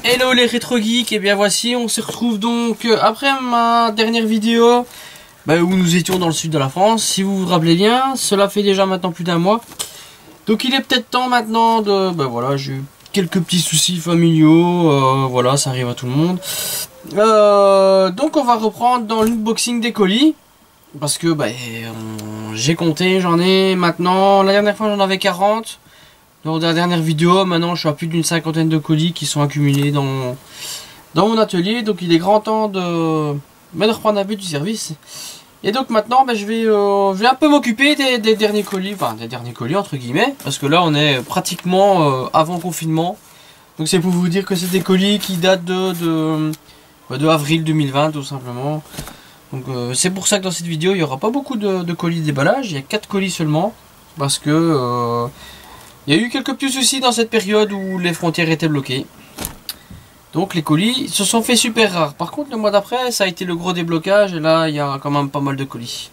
Hello les rétro geeks, et bien voici, on se retrouve donc après ma dernière vidéo où nous étions dans le sud de la France. Si vous vous rappelez bien, cela fait déjà maintenant plus d'un mois. Donc il est peut-être temps maintenant de... voilà, j'ai eu quelques petits soucis familiaux, voilà, ça arrive à tout le monde. Donc on va reprendre dans l'unboxing des colis. Parce que j'ai compté, j'en ai maintenant, la dernière fois j'en avais 40. Lors de la dernière vidéo, maintenant je suis à plus d'une cinquantaine de colis qui sont accumulés dans mon atelier. Donc il est grand temps de reprendre un peu du service. Et donc maintenant je vais un peu m'occuper des derniers colis, enfin des derniers colis entre guillemets. Parce que là on est pratiquement avant confinement. Donc c'est pour vous dire que c'est des colis qui datent de avril 2020 tout simplement. Donc c'est pour ça que dans cette vidéo il n'y aura pas beaucoup de colis déballage. Il y a 4 colis seulement. Parce que... il y a eu quelques petits soucis dans cette période où les frontières étaient bloquées. Donc les colis se sont fait super rares. Par contre le mois d'après ça a été le gros déblocage. Et là il y a quand même pas mal de colis.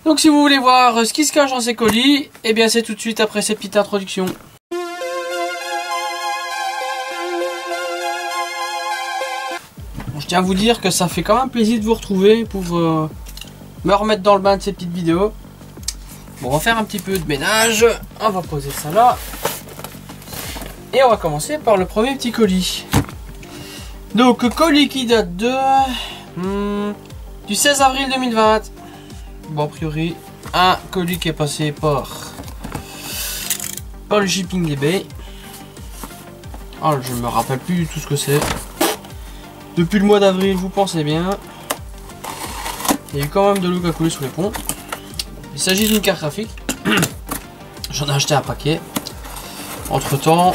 Donc si vous voulez voir ce qui se cache dans ces colis, eh bien c'est tout de suite après cette petite introduction. Bon, je tiens à vous dire que ça fait quand même plaisir de vous retrouver pour me remettre dans le bain de ces petites vidéos. Bon, on va faire un petit peu de ménage. On va poser ça là. Et on va commencer par le premier petit colis. Donc, colis qui date du 16 avril 2020. Bon, a priori, un colis qui est passé par le shipping eBay. Ah, je me rappelle plus du tout ce que c'est. Depuis le mois d'avril, vous pensez bien. Il y a eu quand même de l'eau qui a coulé sur les ponts. Il s'agit d'une carte graphique. J'en ai acheté un paquet entre temps.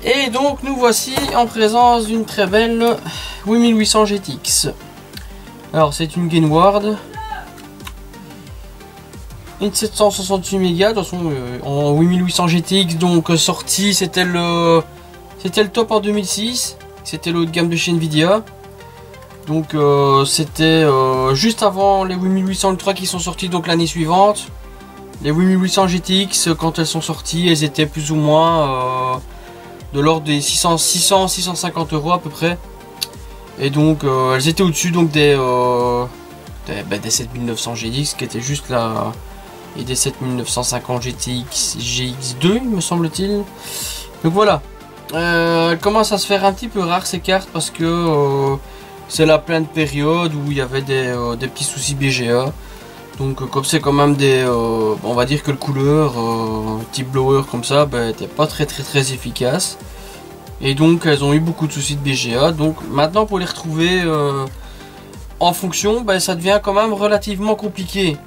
Et donc nous voici en présence d'une très belle 8800 GTX. Alors c'est une Gainward. Une 768 mégas. De toute façon en 8800 GTX donc sortie c'était le top en 2006. C'était le haut de gamme de chez Nvidia. Donc c'était juste avant les 8800 Ultra qui sont sortis donc l'année suivante. Les 8800 GTX quand elles sont sorties, elles étaient plus ou moins de l'ordre des 650 € à peu près. Et donc elles étaient au-dessus donc des 7900 GTX qui étaient juste là. Et des 7950 GTX GX2 me semble-t-il. Donc voilà. Elles commencent à se faire un petit peu rare ces cartes parce que... c'est la pleine période où il y avait des petits soucis BGA. Donc comme c'est quand même on va dire que le couleur type blower comme ça n'était pas très efficace. Et donc elles ont eu beaucoup de soucis de BGA. Donc maintenant pour les retrouver en fonction, ça devient quand même relativement compliqué.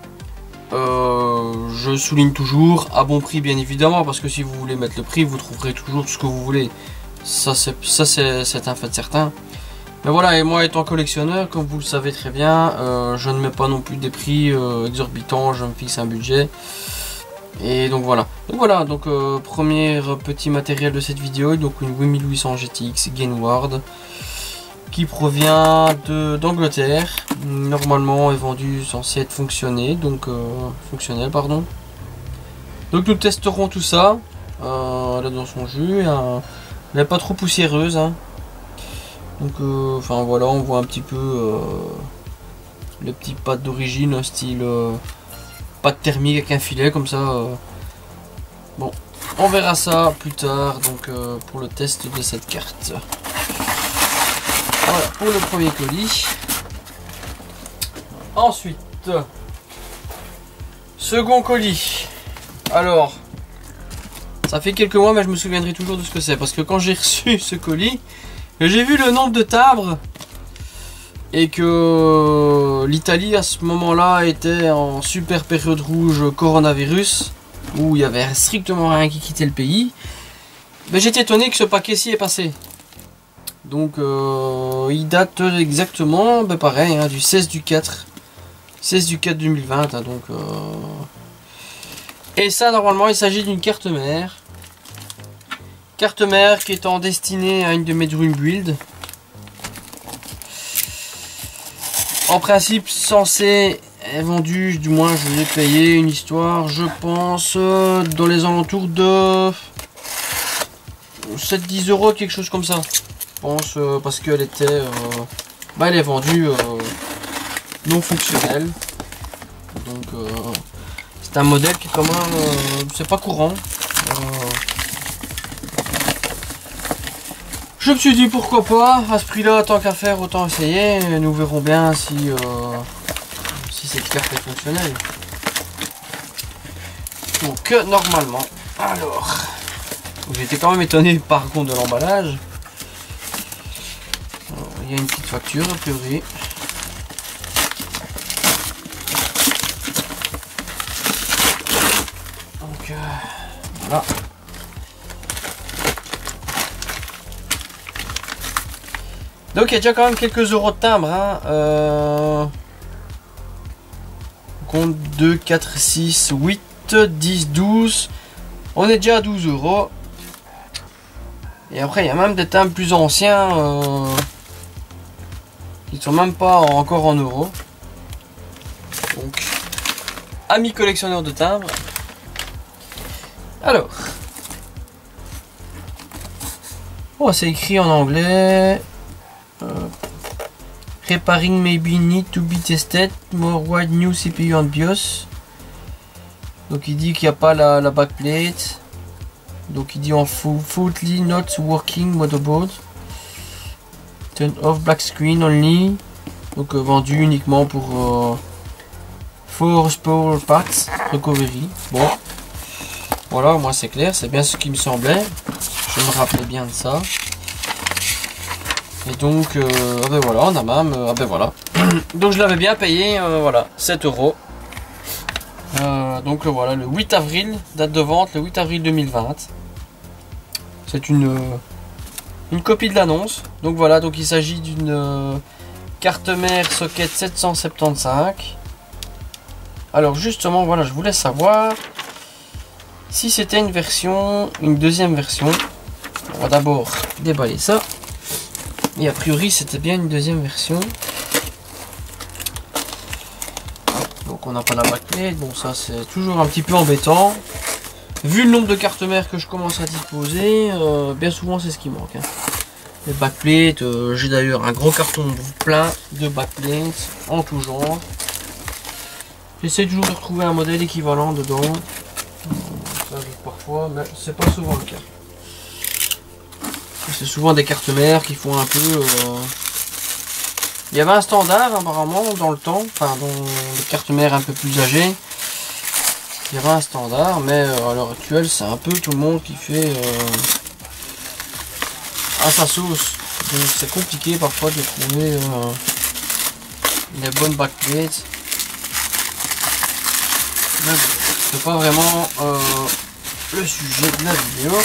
Je souligne toujours à bon prix bien évidemment, parce que si vous voulez mettre le prix vous trouverez toujours tout ce que vous voulez. Ça c'est un fait certain. Mais voilà, et moi étant collectionneur, comme vous le savez très bien, je ne mets pas non plus des prix exorbitants, je me fixe un budget. Et donc voilà. Donc premier petit matériel de cette vidéo, donc une 8800 GTX Gainward qui provient d'Angleterre. Normalement est vendu censé être fonctionnel, pardon. Donc nous testerons tout ça. Là dans son jus, elle n'est pas trop poussiéreuse. Hein. Donc enfin voilà, on voit un petit peu les petits pads d'origine, style pâte thermique avec un filet comme ça. Bon, on verra ça plus tard donc pour le test de cette carte. Voilà pour le premier colis. Ensuite, second colis. Alors, ça fait quelques mois mais je me souviendrai toujours de ce que c'est parce que quand j'ai reçu ce colis, j'ai vu le nombre de timbres et que l'Italie à ce moment-là était en super période rouge coronavirus où il y avait strictement rien qui quittait le pays. Mais j'étais étonné que ce paquet-ci est passé. Donc il date exactement, pareil, hein, du 16 du 4 2020. Hein, donc, et ça normalement il s'agit d'une carte mère. Carte mère qui étant destinée à une de mes Dream Build. En principe censé est vendu, du moins je l'ai payé une histoire, je pense, dans les alentours de 7-10 euros, quelque chose comme ça. Je pense, parce qu'elle était... elle est vendue non fonctionnelle. Donc, c'est un modèle qui est quand même... c'est pas courant. Je me suis dit pourquoi pas, à ce prix-là, tant qu'à faire, autant essayer. Nous verrons bien si cette carte est fonctionnelle. Donc, normalement. Alors, j'étais quand même étonné par contre de l'emballage. Il y a une petite facture a priori. Donc, voilà. Donc il y a déjà quand même quelques euros de timbre. Hein. Compte 2, 4, 6, 8, 10, 12. On est déjà à 12 euros. Et après il y a même des timbres plus anciens qui ne sont même pas encore en euros. Donc, amis collectionneurs de timbres. Alors. Oh, c'est écrit en anglais. Repairing maybe need to be tested. More wide new CPU and BIOS. Donc il dit qu'il n'y a pas la backplate. Donc il dit en faulty not working motherboard. Turn off black screen only. Donc vendu uniquement pour for spare parts recovery. Bon. Voilà, moi c'est clair, c'est bien ce qui me semblait. Je me rappelais bien de ça. Et donc, ah ben voilà, on a même, ah ben voilà. Donc je l'avais bien payé, voilà, 7 euros. Donc voilà, le 8 avril, date de vente, le 8 avril 2020. C'est une copie de l'annonce. Donc voilà, donc il s'agit d'une carte mère socket 775. Alors justement, voilà, je voulais savoir si c'était une deuxième version. On va d'abord déballer ça. Et a priori c'était bien une deuxième version. Donc on n'a pas la backplate, bon ça c'est toujours un petit peu embêtant. Vu le nombre de cartes mères que je commence à disposer, bien souvent c'est ce qui manque. Hein. Les backplates, j'ai d'ailleurs un gros carton plein de backplates en tout genre. J'essaie toujours de retrouver un modèle équivalent dedans. Ça arrive parfois, mais c'est pas souvent le cas. C'est souvent des cartes mères qui font un peu... Il y avait un standard apparemment dans le temps, enfin dans les cartes mères un peu plus âgées. Il y avait un standard, mais à l'heure actuelle c'est un peu tout le monde qui fait à sa sauce. Donc c'est compliqué parfois de trouver les bonnes backplates. Mais bon, c'est pas vraiment le sujet de la vidéo.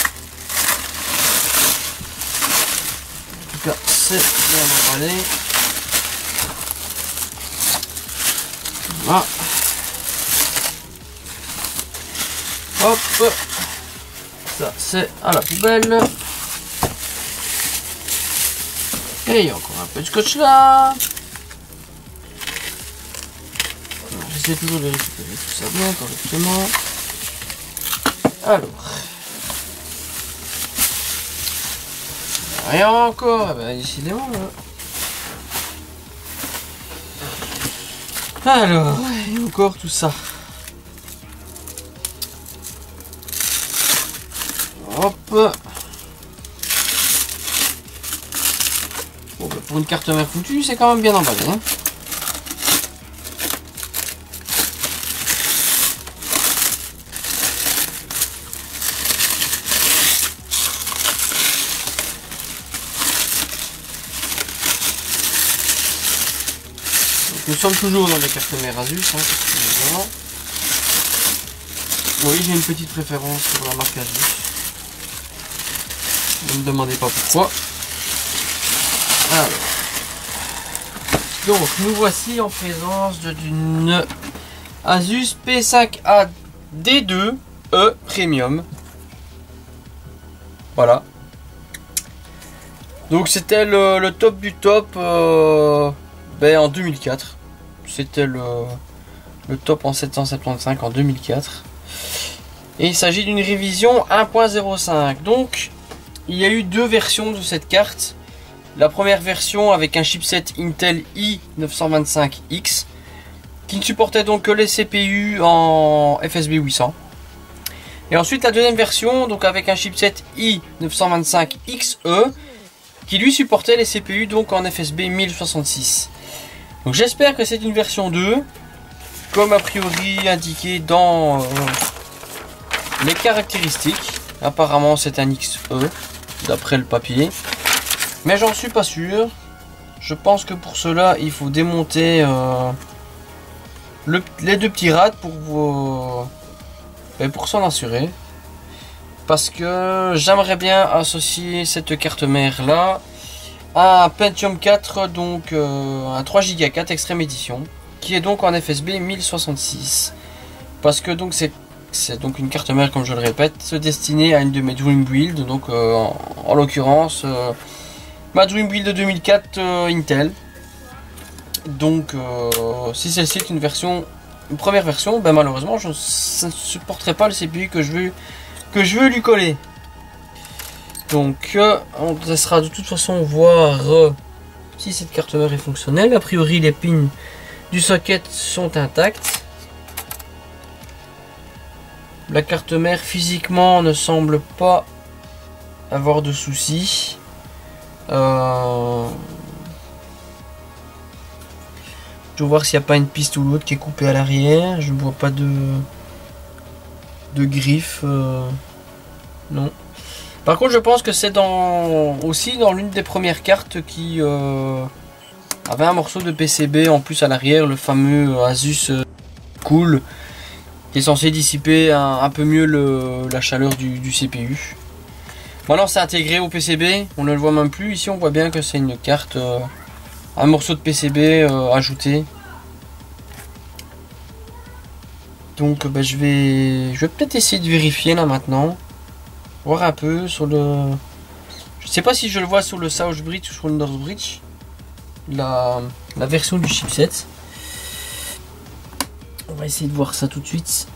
C'est bien emballé. Voilà. Hop. Ça c'est à la poubelle. Et il y a encore un peu de scotch là. J'essaie toujours de récupérer tout ça bien correctement. Alors. Rien encore, eh ben, décidément. Alors, et encore tout ça. Hop. Bon, ben, pour une carte mère foutue, c'est quand même bien emballé. Hein. Nous sommes toujours dans les cartes mères Asus. Hein, oui, j'ai une petite préférence pour la marque Asus. Ne me demandez pas pourquoi. Alors. Donc, nous voici en présence d'une Asus P5A D2E Premium. Voilà. Donc, c'était le top du top en 2004. C'était le top en 775 en 2004. Et il s'agit d'une révision 1.05. Donc, il y a eu deux versions de cette carte. La première version avec un chipset Intel i925X qui ne supportait donc que les CPU en FSB 800. Et ensuite la deuxième version donc avec un chipset i925XE qui lui supportait les CPU donc en FSB 1066. Donc j'espère que c'est une version 2 comme a priori indiqué dans les caractéristiques. Apparemment c'est un XE d'après le papier, mais j'en suis pas sûr. Je pense que pour cela il faut démonter les deux petits rades pour s'en assurer, parce que j'aimerais bien associer cette carte mère là à un Pentium 4, donc un 3 Go 4 Extreme Edition qui est donc en FSB 1066, parce que donc c'est donc une carte mère, comme je le répète, destinée à une de mes Dream Build, donc en l'occurrence ma Dream Build 2004 Intel. Donc si celle-ci est une première version, ben malheureusement je ne supporterai pas le CPU que je veux lui coller. Donc on laissera de toute façon voir si cette carte mère est fonctionnelle. A priori les pins du socket sont intacts. La carte mère physiquement ne semble pas avoir de soucis. Je vais voir s'il n'y a pas une piste ou l'autre qui est coupée à l'arrière. Je ne vois pas de griffes. Non. Par contre, je pense que c'est aussi dans l'une des premières cartes qui avait un morceau de PCB en plus à l'arrière, le fameux Asus Cool, qui est censé dissiper un peu mieux la chaleur du CPU. Maintenant c'est intégré au PCB, on ne le voit même plus. Ici on voit bien que c'est une carte, un morceau de PCB ajouté. Donc ben, je vais peut-être essayer de vérifier là maintenant. Voir un peu sur le... Je sais pas si je le vois sur le South Bridge ou sur le North Bridge. La version du chipset. On va essayer de voir ça tout de suite.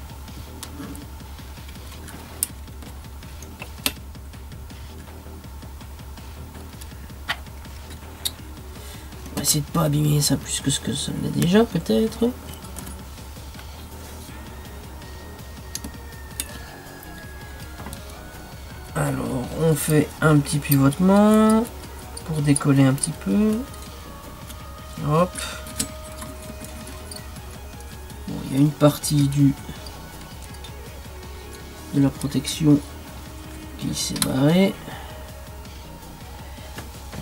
On va essayer de pas abîmer ça plus que ce que ça l'est déjà peut-être. Alors on fait un petit pivotement pour décoller un petit peu. Hop. Bon, il y a une partie de la protection qui s'est barrée.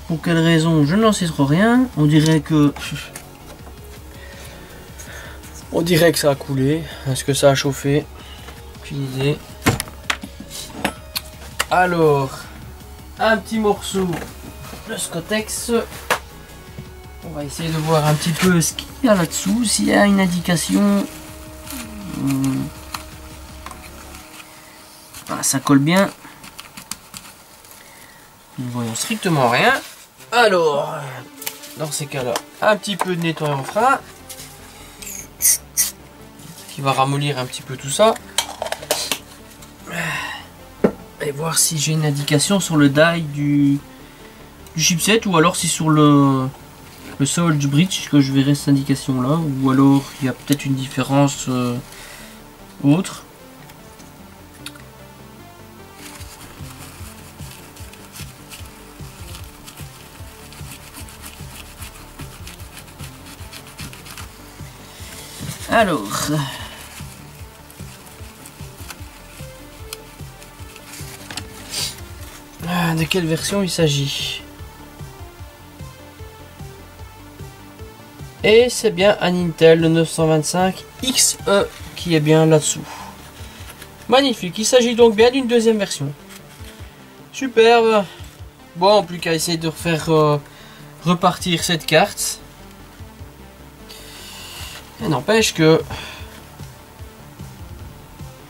Pour quelle raison, je n'en sais trop rien. On dirait que ça a coulé. Est-ce que ça a chauffé? Aucune idée. Alors, un petit morceau de Scottex. On va essayer de voir un petit peu ce qu'il y a là-dessous, s'il y a une indication. Voilà, ça colle bien. Nous ne voyons strictement rien. Alors, dans ces cas-là, un petit peu de nettoyant frein qui va ramollir un petit peu tout ça. Et voir si j'ai une indication sur le die du chipset, ou alors si sur le South Bridge que je verrai cette indication là, ou alors il y a peut-être une différence autre. Alors, de quelle version il s'agit? Et c'est bien un Intel 925 XE qui est bien là-dessous. Magnifique, il s'agit donc bien d'une deuxième version. Superbe. Bon, plus qu'à essayer de refaire repartir cette carte. Et n'empêche que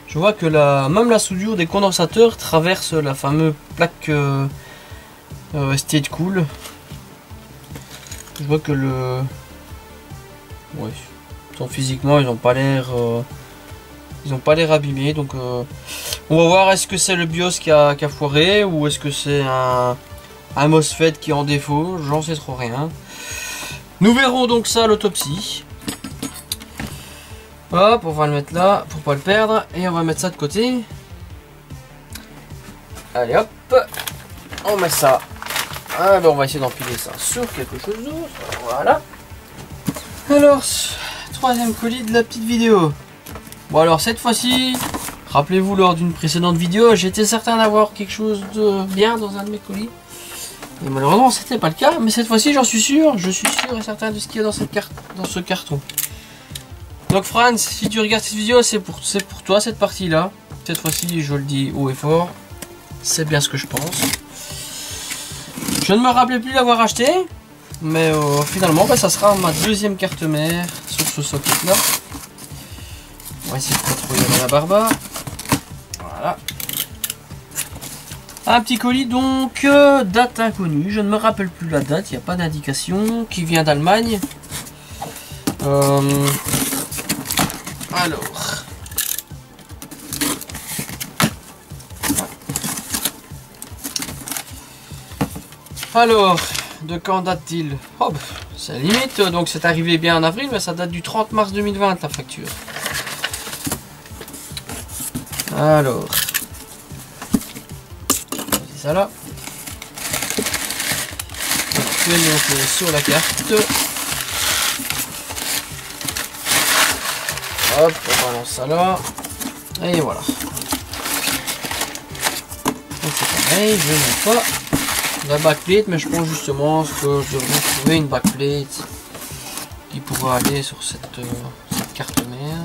je vois que même la soudure des condensateurs traverse la fameuse plaque State Cool. Je vois que physiquement ils n'ont pas l'air abîmés, donc On va voir, est-ce que c'est le BIOS qui a foiré ou est-ce que c'est un MOSFET qui est en défaut, j'en sais trop rien. Nous verrons donc ça à l'autopsie. Hop, on va le mettre là pour pas le perdre et on va mettre ça de côté. Allez hop, on met ça. Ah ben on va essayer d'empiler ça sur quelque chose d'autre. Voilà. Alors, troisième colis de la petite vidéo. Bon alors cette fois-ci, rappelez-vous lors d'une précédente vidéo, j'étais certain d'avoir quelque chose de bien dans un de mes colis. Et malheureusement c'était pas le cas, mais cette fois-ci j'en suis sûr, je suis sûr et certain de ce qu'il y a dans cette carte, dans ce carton. Donc Franz, si tu regardes cette vidéo, c'est pour toi cette partie-là. Cette fois-ci, je le dis haut et fort, c'est bien ce que je pense. Je ne me rappelais plus l'avoir acheté, mais finalement, bah, ça sera ma deuxième carte mère sur ce socket-là. On va essayer de pas trop y aller à la barbare. Voilà. Un petit colis donc, date inconnue, je ne me rappelle plus la date, il n'y a pas d'indication, qui vient d'Allemagne. Alors, de quand date-t-il? Oh, c'est limite, donc c'est arrivé bien en avril, mais ça date du 30 mars 2020 la facture. Alors, c'est ça là. Donc, sur la carte. Hop, on balance ça là. Et voilà. Donc c'est pareil, je n'ai pas la backplate, mais je pense justement que je devrais trouver une backplate qui pourra aller sur cette carte mère.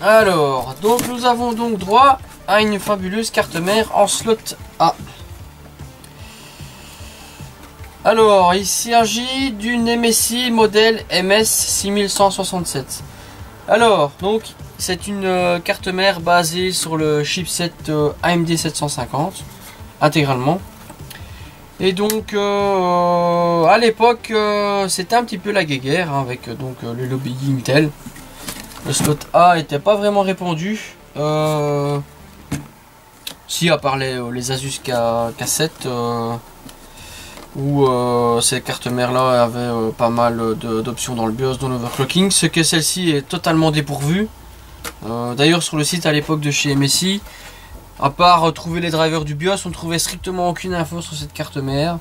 Alors, donc nous avons donc droit à une fabuleuse carte mère en slot A. Alors, il s'agit d'une MSI modèle MS6167. Alors, donc, c'est une carte mère basée sur le chipset AMD 750, intégralement. Et donc, à l'époque, c'était un petit peu la guéguerre, hein, avec donc le lobby Intel. Le slot A n'était pas vraiment répandu. Si, à part les Asus K7, où ces cartes mères là avaient pas mal d'options dans le BIOS, dans l'overclocking, ce que celle-ci est totalement dépourvue. D'ailleurs sur le site à l'époque de chez MSI, à part trouver les drivers du BIOS, on ne trouvait strictement aucune info sur cette carte mère,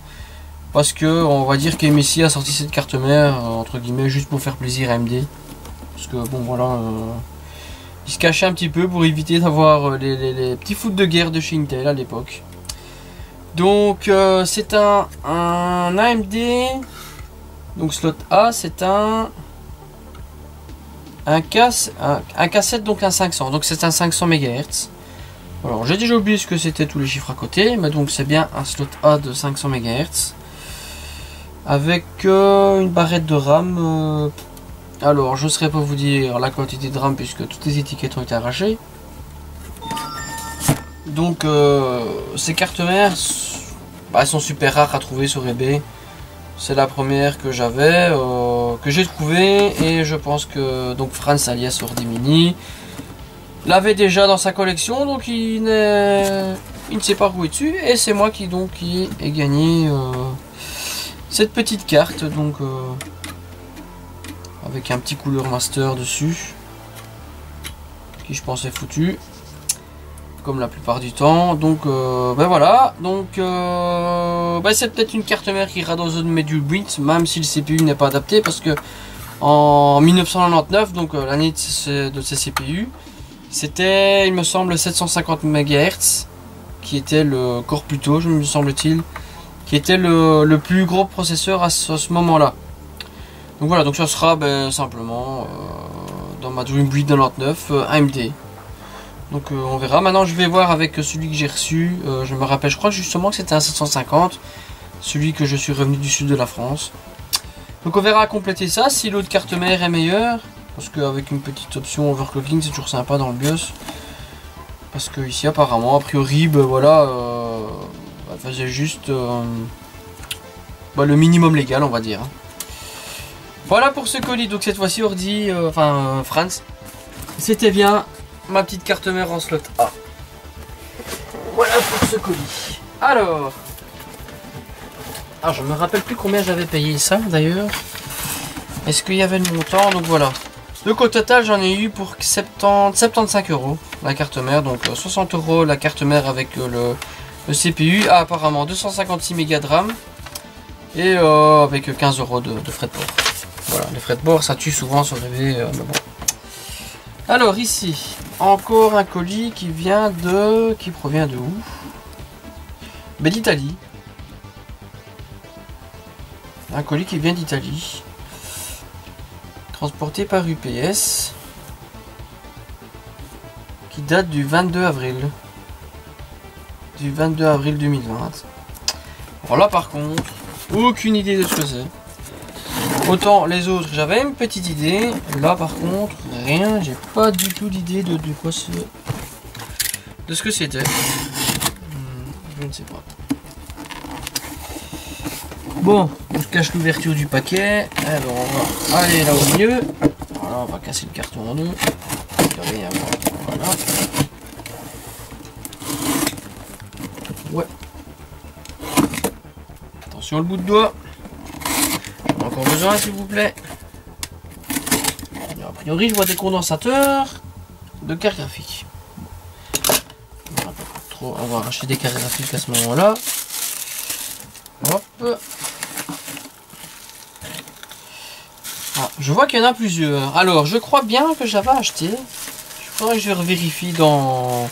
parce que on va dire que MSI a sorti cette carte mère entre guillemets juste pour faire plaisir à AMD, parce que bon voilà, ils se cachaient un petit peu pour éviter d'avoir les petits foot de guerre de chez Intel à l'époque. Donc c'est un AMD, donc slot A, c'est un K7, donc un 500, donc c'est un 500 MHz. Alors j'ai déjà oublié ce que c'était tous les chiffres à côté, mais donc c'est bien un slot A de 500 MHz avec une barrette de RAM. Alors je ne saurais pas vous dire la quantité de RAM puisque toutes les étiquettes ont été arrachées. Donc ces cartes mères, elles sont super rares à trouver sur eBay. C'est la première que j'avais, que j'ai trouvée, et je pense que donc Franz alias Ordimini l'avait déjà dans sa collection, donc il ne s'est pas roué dessus, et c'est moi qui ai gagné cette petite carte, donc avec un petit couleur master dessus, qui je pense est foutu comme la plupart du temps. Donc ben voilà, donc ben c'est peut-être une carte mère qui ira dans une Medule Bit, même si le CPU n'est pas adapté, parce que en 1999, donc l'année de ces CPU, c'était, il me semble, 750 MHz qui était le corps plutôt, je me semble-t-il, qui était le plus gros processeur à ce moment-là. Donc voilà, donc ça sera ben, simplement dans ma Dream Breed 99 AMD. Donc on verra. Maintenant je vais voir avec celui que j'ai reçu. Je me rappelle, je crois justement que c'était un 750, celui que je suis revenu du sud de la France. Donc on verra compléter ça si l'autre carte mère est meilleure, parce qu'avec une petite option overclocking c'est toujours sympa dans le BIOS. Parce que ici apparemment, a priori, ben voilà, elle faisait juste ben, le minimum légal, on va dire. Voilà pour ce colis. Donc cette fois-ci Ordi, Franz, c'était bien ma petite carte mère en slot A. Voilà pour ce colis. Alors, je me rappelle plus combien j'avais payé ça d'ailleurs. Est-ce qu'il y avait le montant? Donc voilà. Donc au total j'en ai eu pour 75 € la carte mère. Donc 60 € la carte mère avec le CPU. Ah, apparemment 256 mégas de RAM. Et avec 15 € de frais de port. Voilà, les frais de port ça tue souvent sur rêver. Mais bon. Alors ici, encore un colis qui vient de... Qui provient de où? Ben, d'Italie. Un colis qui vient d'Italie. Transporté par UPS. Qui date du 22 avril. Du 22 avril 2020. Alors là par contre, aucune idée de ce que c'est. Autant les autres, j'avais une petite idée. Là par contre, rien. J'ai pas du tout d'idée de quoi c'est. De ce que c'était. Je ne sais pas. Bon, on se cache l'ouverture du paquet. Alors on va aller là au milieu. Voilà, on va casser le carton en deux. Voilà. Ouais. Attention le bout de doigt. J'en ai encore besoin s'il vous plaît. A priori je vois des condensateurs de cartes graphiques. On va racheter des cartes graphiques à ce moment-là. Hop. Ah, je vois qu'il y en a plusieurs. Alors, je crois bien que j'avais acheté. Je crois que je vérifie dans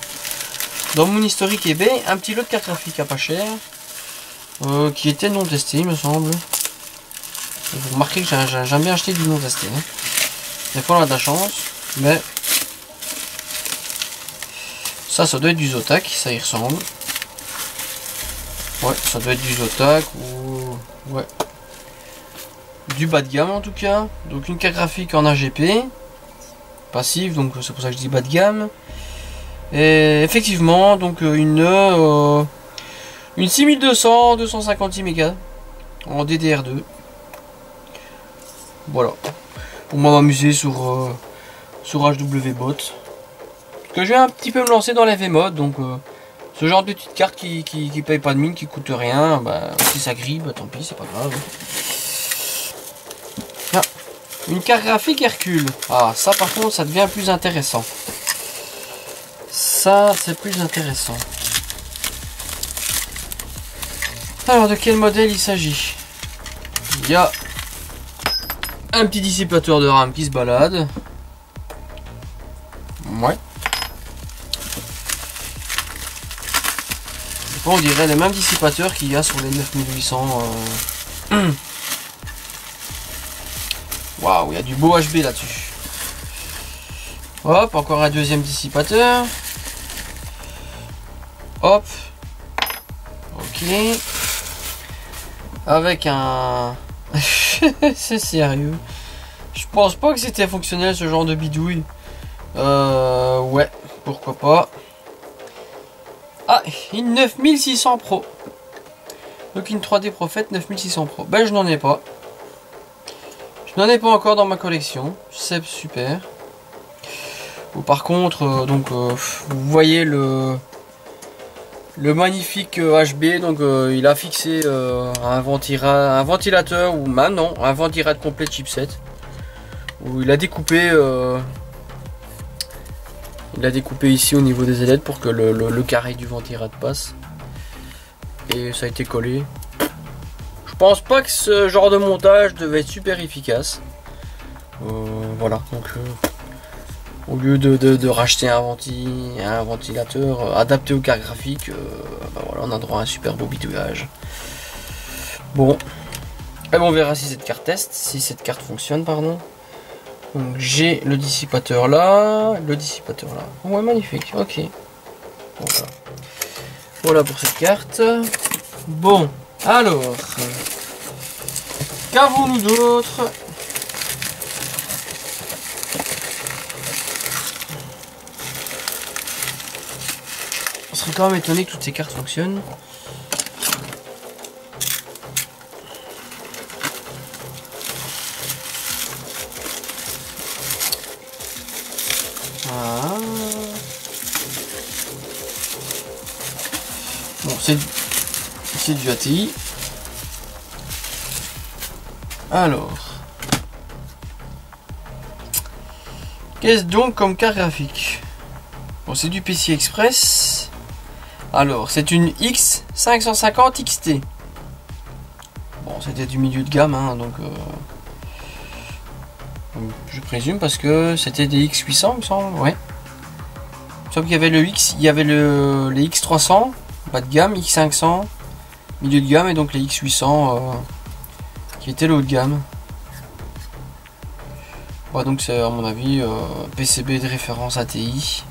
mon historique eBay un petit lot de cartes graphiques à pas cher. Qui était non testé, il me semble. Vous remarquez que j'aime bien acheter du non testé. Hein. Des fois on a de la chance. Mais ça doit être du Zotac, ça y ressemble. Ouais, ça doit être du Zotac ou... Ouais. Du bas de gamme en tout cas. Donc une carte graphique en AGP. Passive, donc c'est pour ça que je dis bas de gamme. Et effectivement, donc une 6200, 256 mégas en DDR2. Voilà. Pour moi m'amuser sur HWBot. Parce que je vais un petit peu me lancer dans les V-Mode, donc ce genre de petite carte qui paye pas de mine, qui coûte rien, bah, si ça grille, bah, tant pis, c'est pas grave. Ah, une carte graphique Hercule. Ah, ça par contre, ça devient plus intéressant. Ça, c'est plus intéressant. Alors, de quel modèle il s'agit? Il y a un petit dissipateur de RAM qui se balade. Ouais. On dirait les mêmes dissipateurs qu'il y a sur les 9800. Waouh, il y a du beau HB là-dessus. Hop, encore un deuxième dissipateur. Hop. Ok. Avec un... C'est sérieux. Je pense pas que c'était fonctionnel ce genre de bidouille. Ouais, pourquoi pas. Ah, une 9600 Pro. Donc une 3D Prophet 9600 Pro. Ben je n'en ai pas. Je n'en ai pas encore dans ma collection. C'est super. Ou par contre, donc vous voyez le magnifique HB. Donc il a fixé un ventilateur ou même non, un ventilateur complet de chipset. Où il a découpé. Il a découpé ici au niveau des ailettes pour que le carré du ventilateur passe. Et ça a été collé. Je pense pas que ce genre de montage devait être super efficace. Voilà, donc au lieu de racheter un ventilateur adapté aux cartes graphiques, bah voilà, on a droit à un super beau bidouillage. Bon, et bon, on verra si cette carte teste, si cette carte fonctionne, pardon. Donc j'ai le dissipateur là. Ouais, magnifique, ok. Bon, voilà. Voilà pour cette carte. Bon, alors, qu'avons-nous d'autre? On serait quand même étonné que toutes ces cartes fonctionnent. Ah. c'est du ATI. Alors, qu'est-ce donc comme carte graphique? Bon, c'est du PCI Express. Alors, c'est une X550 XT. Bon, c'était du milieu de gamme, hein, donc je présume parce que c'était des X800, il me semble, ouais. Sauf qu'il y avait le X, il y avait les X300, bas de gamme, X500, milieu de gamme, et donc les X800 qui étaient le haut de gamme. Ouais, donc c'est à mon avis PCB de référence ATI.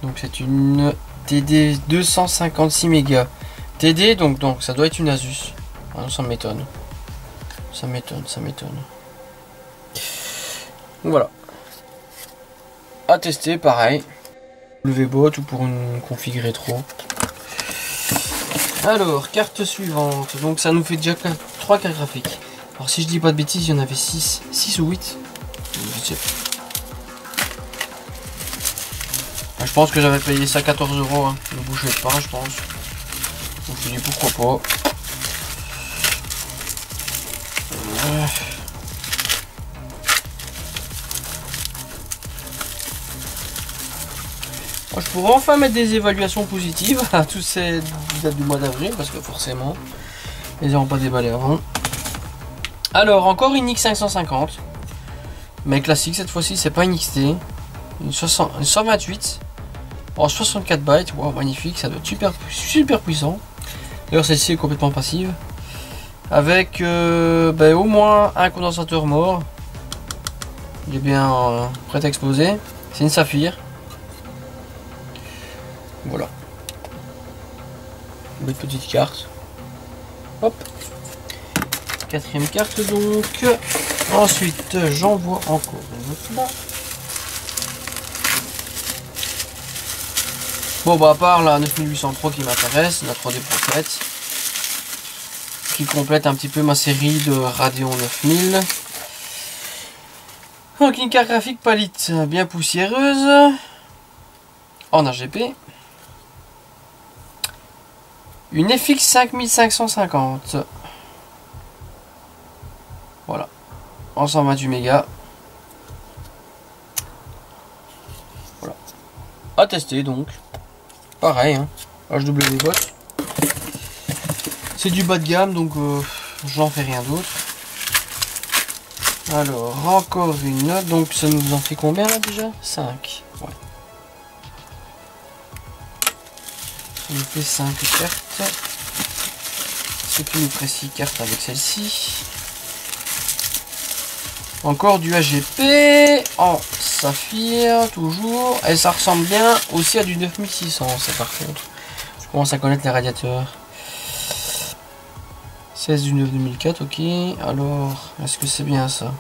Donc c'est une TD 256 mégas. TD, donc ça doit être une Asus. Ah, ça m'étonne. Ça m'étonne. Voilà. À tester, pareil. WBot ou pour une config rétro. Alors, carte suivante. Donc ça nous fait déjà 3 cartes graphiques. Alors si je dis pas de bêtises, il y en avait 6 ou 8. Je sais pas. Je pense que j'avais payé ça 14 €. Hein. Ne bougez pas, je pense. Donc je dis pourquoi pas. Je pourrais enfin mettre des évaluations positives à tous ces dates du mois d'avril, parce que forcément, ils n'auront pas déballé avant. Alors, encore une X550, mais classique cette fois-ci, c'est pas une XT, une 128, en 64 bytes, wow, magnifique, ça doit être super puissant. D'ailleurs, celle-ci est complètement passive, avec au moins un condensateur mort. Il est bien prêt à exploser. C'est une Saphir. Voilà. Belle petite carte. Hop. Quatrième carte donc. Ensuite, j'en vois encore une autre là. Bon, bah à part la 9800 Pro qui m'intéresse, la 3D Pro 7, qui complète un petit peu ma série de Radeon 9000. Donc une carte graphique Palette bien poussiéreuse, en RGB. Une FX 5550. Voilà. En 128 mégas. Voilà. À tester donc. Pareil, hein. HWBot. C'est du bas de gamme, donc j'en fais rien d'autre. Alors, encore une note. Donc ça nous en fait combien là déjà? 5. Ouais. Ça nous fait 5 cartes. Ce qui nous ferait 6 cartes avec celle-ci. Encore du AGP en saphir, toujours. Et ça ressemble bien aussi à du 9600, ça par contre. Je commence à connaître les radiateurs. 16 du 9 2004, ok. Alors, est-ce que c'est bien ça?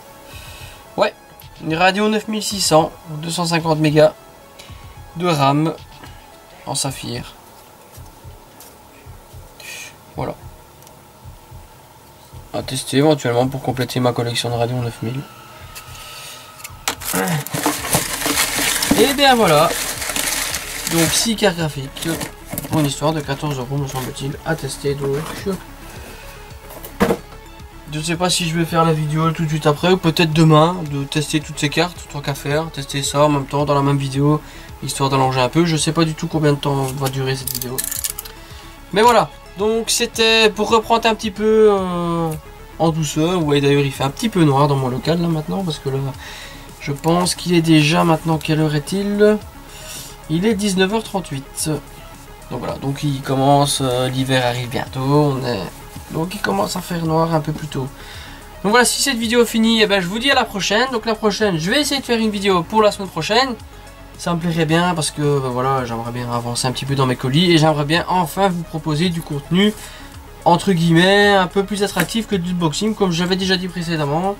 Ouais, une Radeon 9600, 250 mégas de RAM en saphir. Voilà. À tester éventuellement pour compléter ma collection de Radeon 9000. Et bien voilà. Donc 6 cartes graphiques. Pour une histoire de 14 € me semble-t-il. À tester donc. Je ne sais pas si je vais faire la vidéo tout de suite après ou peut-être demain de tester toutes ces cartes, tant qu'à faire, tester ça en même temps dans la même vidéo, histoire d'allonger un peu. Je sais pas du tout combien de temps va durer cette vidéo. Mais voilà, donc c'était pour reprendre un petit peu en douceur. Vous voyez d'ailleurs il fait un petit peu noir dans mon local là maintenant, parce que là je pense qu'il est déjà maintenant, quelle heure est-il? Il est 19h38. Donc voilà, donc il commence, l'hiver arrive bientôt, donc il commence à faire noir un peu plus tôt. Donc voilà, si cette vidéo est finie, eh ben, je vous dis à la prochaine. Donc la prochaine, je vais essayer de faire une vidéo pour la semaine prochaine. Ça me plairait bien parce que ben, voilà, j'aimerais bien avancer un petit peu dans mes colis. Et j'aimerais bien enfin vous proposer du contenu, entre guillemets, un peu plus attractif que du unboxing, comme j'avais déjà dit précédemment.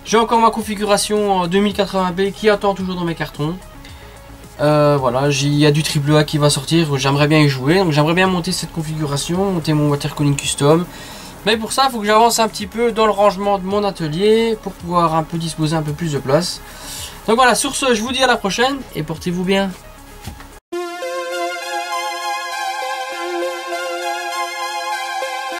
J'ai encore ma configuration 2080p qui attend toujours dans mes cartons. Voilà, il y a du AAA qui va sortir, j'aimerais bien y jouer, donc j'aimerais bien monter cette configuration, monter mon water cooling custom. Mais pour ça, il faut que j'avance un petit peu dans le rangement de mon atelier pour pouvoir un peu disposer un peu plus de place. Donc voilà, sur ce, je vous dis à la prochaine et portez-vous bien.